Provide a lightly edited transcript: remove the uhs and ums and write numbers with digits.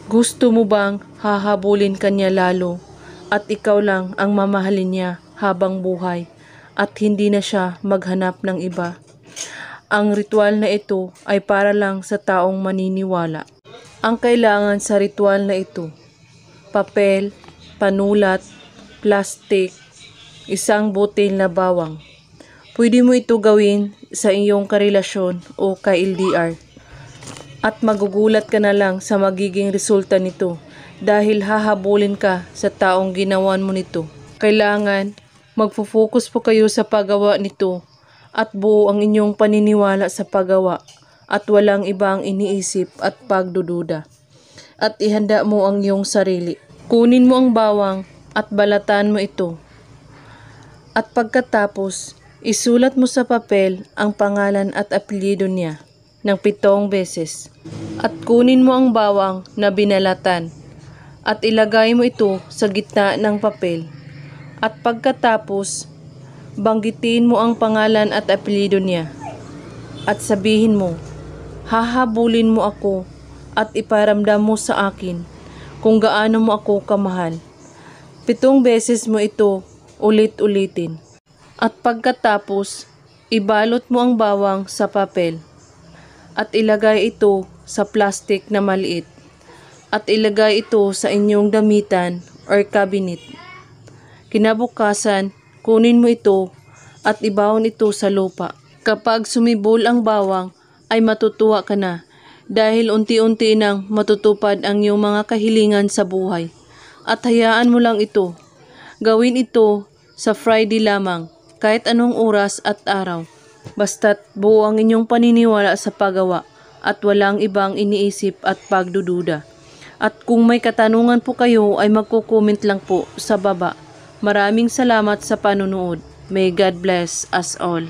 Gusto mo bang hahabulin kanya lalo at ikaw lang ang mamahalin niya habang buhay at hindi na siya maghanap ng iba? Ang ritual na ito ay para lang sa taong maniniwala. Ang kailangan sa ritual na ito: papel, panulat, plastik, isang butil na bawang. Pwede mo ito gawin sa iyong karelasyon o ka-LDR. At magugulat ka na lang sa magiging resulta nito dahil hahabulin ka sa taong ginawan mo nito. Kailangan magfo-focus po kayo sa paggawa nito at buo ang inyong paniniwala sa paggawa at walang ibang iniisip at pagdududa. At ihanda mo ang iyong sarili. Kunin mo ang bawang at balatan mo ito. At pagkatapos, isulat mo sa papel ang pangalan at apelyido niya ng 7 beses. At kunin mo ang bawang na binalatan at ilagay mo ito sa gitna ng papel. At pagkatapos, banggitin mo ang pangalan at apelyido niya. At sabihin mo, hahabulin mo ako at iparamdam mo sa akin kung gaano mo ako kamahal. 7 beses mo ito ulit-ulitin. At pagkatapos, ibalot mo ang bawang sa papel at ilagay ito sa plastic na maliit at ilagay ito sa inyong damitan or cabinet. Kinabukasan, kunin mo ito at ibawon ito sa lupa. Kapag sumibol ang bawang, ay matutuwa ka na dahil unti-unti nang matutupad ang iyong mga kahilingan sa buhay. At hayaan mo lang ito. Gawin ito sa Friday lamang, kahit anong oras at araw. Basta't buo ang inyong paniniwala sa paggawa at walang ibang iniisip at pagdududa. At kung may katanungan po kayo ay magko-comment lang po sa baba. Maraming salamat sa panonood. May God bless us all.